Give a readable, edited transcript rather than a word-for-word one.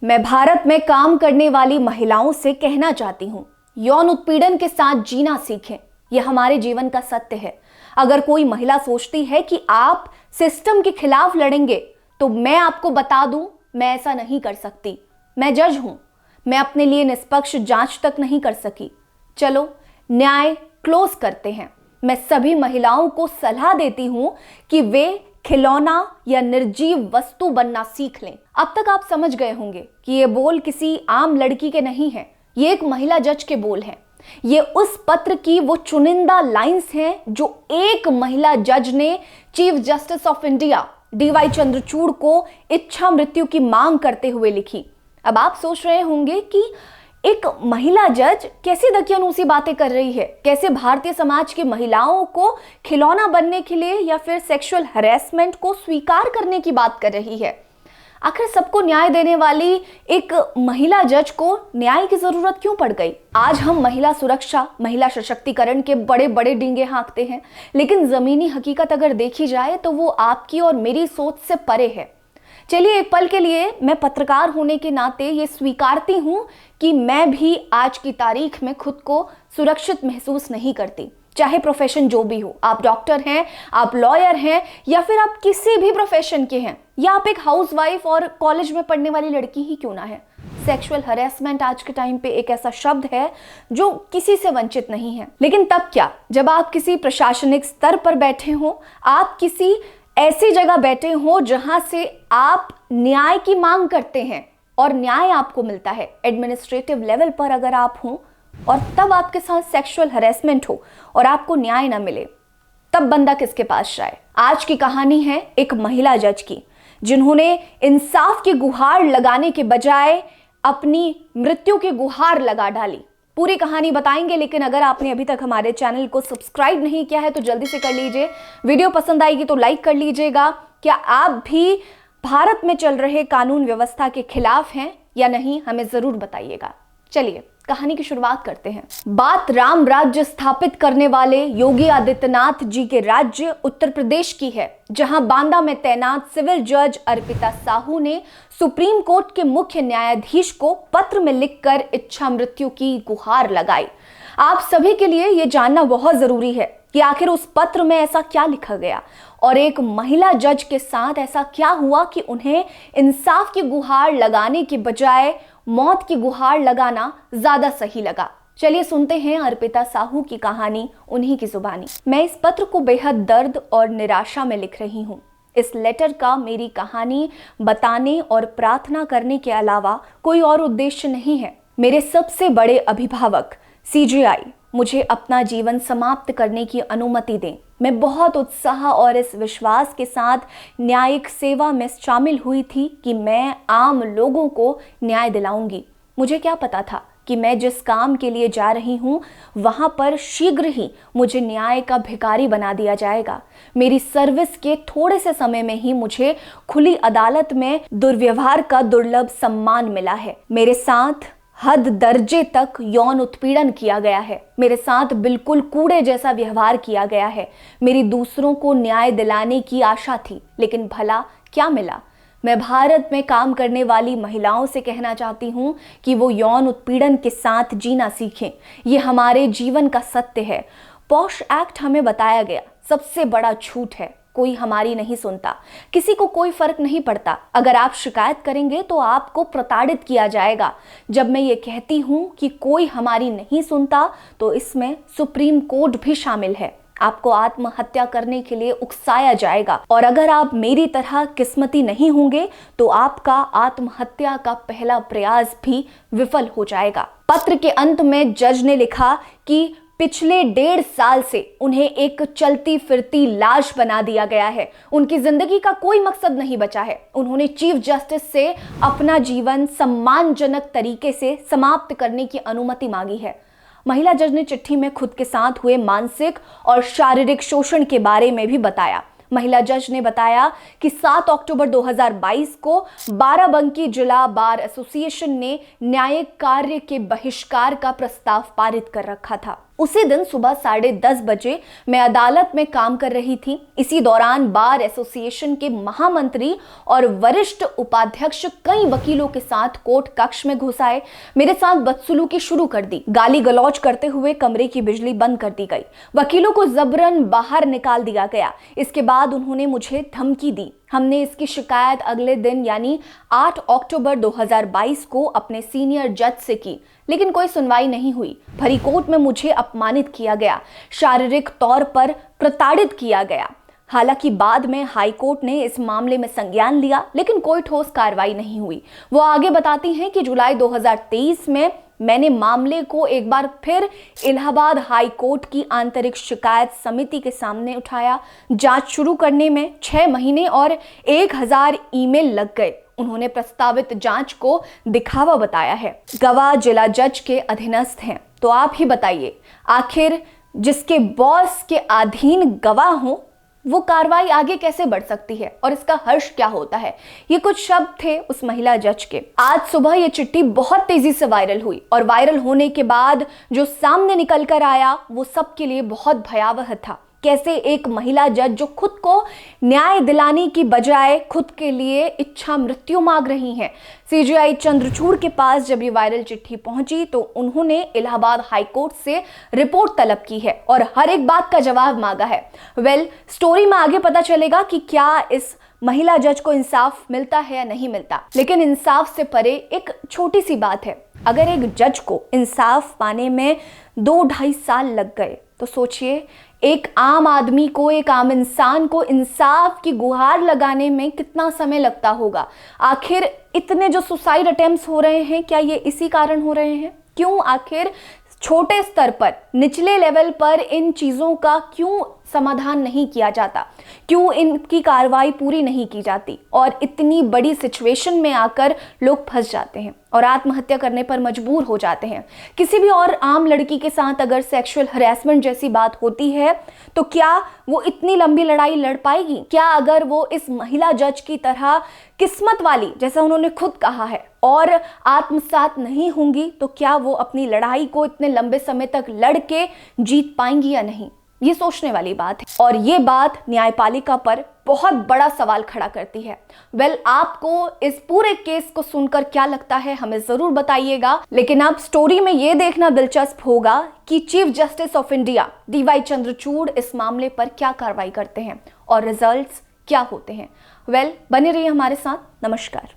मैं भारत में काम करने वाली महिलाओं से कहना चाहती हूँ, यौन उत्पीड़न के साथ जीना सीखें। यह हमारे जीवन का सत्य है। अगर कोई महिला सोचती है कि आप सिस्टम के खिलाफ लड़ेंगे, तो मैं आपको बता दूं, मैं ऐसा नहीं कर सकती। मैं जज हूं, मैं अपने लिए निष्पक्ष जांच तक नहीं कर सकी। चलो न्याय क्लोज करते हैं। मैं सभी महिलाओं को सलाह देती हूं कि वे खिलौना या निर्जीव वस्तु बनना सीख लें। अब तक आप समझ गए होंगे कि ये बोल किसी आम लड़की के नहीं हैं, ये एक महिला जज के बोल हैं। ये उस पत्र की वो चुनिंदा लाइंस हैं जो एक महिला जज ने chief justice of India DY Chandrachud को इच्छा मृत्यु की मांग करते हुए लिखी। अब आप सोच रहे होंगे कि एक महिला जज कैसी दकियानूसी बातें कर रही है, कैसे भारतीय समाज की महिलाओं को खिलौना बनने के लिए या फिर सेक्सुअल हैरेसमेंट को स्वीकार करने की बात कर रही है। आखिर सबको न्याय देने वाली एक महिला जज को न्याय की जरूरत क्यों पड़ गई? आज हम महिला सुरक्षा, महिला सशक्तिकरण के बड़े बड़े डींगे हाँकते हैं, लेकिन जमीनी हकीकत अगर देखी जाए तो वो आपकी और मेरी सोच से परे है। चलिए एक पल के लिए मैं पत्रकार होने के नाते ये स्वीकारती हूं कि मैं भी आज की तारीख में खुद को सुरक्षित महसूस नहीं करती। चाहे प्रोफेशन जो भी हो, आप डॉक्टर हैं, आप लॉयर हैं, या फिर आप किसी भी प्रोफेशन के हैं, या आप एक हाउसवाइफ और कॉलेज में पढ़ने वाली लड़की ही क्यों ना है, सेक्सुअल हरेसमेंट आज के टाइम पे एक ऐसा शब्द है जो किसी से वंचित नहीं है। लेकिन तब क्या, जब आप किसी प्रशासनिक स्तर पर बैठे हो, आप किसी ऐसी जगह बैठे हो जहां से आप न्याय की मांग करते हैं और न्याय आपको मिलता है एडमिनिस्ट्रेटिव लेवल पर अगर आप हो, और तब आपके साथ सेक्सुअल हरेसमेंट हो और आपको न्याय ना मिले, तब बंदा किसके पास जाए? आज की कहानी है एक महिला जज की, जिन्होंने इंसाफ की गुहार लगाने के बजाय अपनी मृत्यु की गुहार लगा डाली। पूरी कहानी बताएंगे, लेकिन अगर आपने अभी तक हमारे चैनल को सब्सक्राइब नहीं किया है तो जल्दी से कर लीजिए। वीडियो पसंद आएगी तो लाइक कर लीजिएगा। क्या आप भी भारत में चल रहे कानून व्यवस्था के खिलाफ हैं या नहीं, हमें जरूर बताइएगा। चलिए कहानी की शुरुआत करते हैं। बात राम राज्य स्थापित करने वाले योगी आदित्यनाथ जी के राज्य उत्तर प्रदेश की है, जहां बांदा में तैनात सिविल जज अर्पिता साहू ने सुप्रीम कोर्ट के मुख्य न्यायाधीश को पत्र में लिखकर इच्छा मृत्यु की गुहार लगाई। आप सभी के लिए यह जानना बहुत जरूरी है कि आखिर उस पत्र में ऐसा क्या लिखा गया और एक महिला जज के साथ ऐसा क्या हुआ कि उन्हें इंसाफ की गुहार लगाने के बजाय मौत की गुहार लगाना ज्यादा सही लगा। चलिए सुनते हैं अर्पिता साहू की कहानी उन्हीं की जुबानी। मैं इस पत्र को बेहद दर्द और निराशा में लिख रही हूँ। इस लेटर का मेरी कहानी बताने और प्रार्थना करने के अलावा कोई और उद्देश्य नहीं है। मेरे सबसे बड़े अभिभावक CJI मुझे अपना जीवन समाप्त करने की अनुमति दें। मैं बहुत उत्साह और इस विश्वास के साथ न्यायिक सेवा में शामिल हुई थी कि मैं आम लोगों को न्याय दिलाऊंगी। मुझे क्या पता था कि मैं जिस काम के लिए जा रही हूँ वहाँ पर शीघ्र ही मुझे न्याय का भिखारी बना दिया जाएगा। मेरी सर्विस के थोड़े से समय में ही मुझे खुली अदालत में दुर्व्यवहार का दुर्लभ सम्मान मिला है। मेरे साथ हद दर्जे तक यौन उत्पीड़न किया गया है। मेरे साथ बिल्कुल कूड़े जैसा व्यवहार किया गया है। मेरी दूसरों को न्याय दिलाने की आशा थी, लेकिन भला क्या मिला? मैं भारत में काम करने वाली महिलाओं से कहना चाहती हूँ कि वो यौन उत्पीड़न के साथ जीना सीखें। ये हमारे जीवन का सत्य है। पॉश एक्ट हमें बताया गया सबसे बड़ा झूठ है। कोई हमारी नहीं सुनता, किसी को कोई फर्क नहीं पड़ता। अगर आप शिकायत करेंगे तो आपको प्रताड़ित किया जाएगा। जब मैं ये कहती हूँ कि कोई हमारी नहीं सुनता, तो इसमें सुप्रीम कोर्ट भी शामिल है। आपको आत्महत्या करने के लिए उकसाया जाएगा, और अगर आप मेरी तरह किस्मती नहीं होंगे तो आपका आत्महत्या का पहला प्रयास भी विफल हो जाएगा। पत्र के अंत में जज ने लिखा कि पिछले 1.5 साल से उन्हें एक चलती फिरती लाश बना दिया गया है। उनकी जिंदगी का कोई मकसद नहीं बचा है। उन्होंने चीफ जस्टिस से अपना जीवन सम्मानजनक तरीके से समाप्त करने की अनुमति मांगी है। महिला जज ने चिट्ठी में खुद के साथ हुए मानसिक और शारीरिक शोषण के बारे में भी बताया। महिला जज ने बताया कि 7 अक्टूबर 2022 को बाराबंकी जिला बार एसोसिएशन ने न्यायिक कार्य के बहिष्कार का प्रस्ताव पारित कर रखा था। उसी दिन सुबह 10:30 बजे मैं अदालत में काम कर रही थी। इसी दौरान बार एसोसिएशन के महामंत्री और वरिष्ठ उपाध्यक्ष कई वकीलों के साथ कोर्ट कक्ष में घुस आए। मेरे साथ बदसलूकी शुरू कर दी। गाली गलौज करते हुए कमरे की बिजली बंद कर दी गई। वकीलों को जबरन बाहर निकाल दिया गया। इसके बाद उन्होंने मुझे धमकी दी। हमने इसकी शिकायत अगले दिन यानी 8 अक्टूबर 2022 को अपने सीनियर जज से की, लेकिन कोई सुनवाई नहीं हुई। भरी कोर्ट में मुझे अपमानित किया गया, शारीरिक तौर पर प्रताड़ित किया गया। हालांकि बाद में हाई कोर्ट ने इस मामले में संज्ञान लिया, लेकिन कोई ठोस कार्रवाई नहीं हुई। वो आगे बताती हैं कि जुलाई 2023 में मैंने मामले को एक बार फिर इलाहाबाद हाई कोर्ट की आंतरिक शिकायत समिति के सामने उठाया। जांच शुरू करने में 6 महीने और 1000 ईमेल लग गए। उन्होंने प्रस्तावित जांच को दिखावा बताया है। गवाह जिला जज के अधीनस्थ हैं। तो आप ही बताइए, आखिर जिसके बॉस के अधीन गवाह हो वो कार्रवाई आगे कैसे बढ़ सकती है और इसका हर्ष क्या होता है। ये कुछ शब्द थे उस महिला जज के। आज सुबह ये चिट्ठी बहुत तेजी से वायरल हुई और वायरल होने के बाद जो सामने निकल कर आया वो सबके लिए बहुत भयावह था। कैसे एक महिला जज जो खुद को न्याय दिलाने की बजाय खुद के लिए इच्छा मृत्यु मांग रही हैं। सीजेआई चंद्रचूड़ के पास जब ये वायरल चिट्ठी पहुंची तो उन्होंने इलाहाबाद हाई कोर्ट से रिपोर्ट तलब की है और हर एक बात का जवाब मांगा है। स्टोरी में आगे पता चलेगा कि क्या इस महिला जज को इंसाफ मिलता है या नहीं मिलता। लेकिन इंसाफ से परे एक छोटी सी बात है, अगर एक जज को इंसाफ पाने में 2-2.5 साल लग गए तो सोचिए एक आम आदमी को, एक आम इंसान को इंसाफ की गुहार लगाने में कितना समय लगता होगा। आखिर इतने जो सुसाइड अटेम्प्ट्स हो रहे हैं, क्या ये इसी कारण हो रहे हैं? क्यों आखिर छोटे स्तर पर, निचले लेवल पर इन चीज़ों का क्यों समाधान नहीं किया जाता? क्यों इनकी कार्रवाई पूरी नहीं की जाती और इतनी बड़ी सिचुएशन में आकर लोग फंस जाते हैं और आत्महत्या करने पर मजबूर हो जाते हैं? किसी भी और आम लड़की के साथ अगर सेक्सुअल हरेसमेंट जैसी बात होती है तो क्या वो इतनी लंबी लड़ाई लड़ पाएगी? क्या अगर वो इस महिला जज की तरह किस्मत वाली, जैसा उन्होंने खुद कहा है, और आत्मसात नहीं होंगी तो क्या वो अपनी लड़ाई को इतने लंबे समय तक लड़ के जीत पाएंगी या नहीं? ये सोचने वाली बात है और ये बात न्यायपालिका पर बहुत बड़ा सवाल खड़ा करती है। आपको इस पूरे केस को सुनकर क्या लगता है हमें जरूर बताइएगा। लेकिन अब स्टोरी में ये देखना दिलचस्प होगा कि chief justice of India DY Chandrachud इस मामले पर क्या कार्रवाई करते हैं और रिजल्ट्स क्या होते हैं। बने रहिए हमारे साथ। नमस्कार।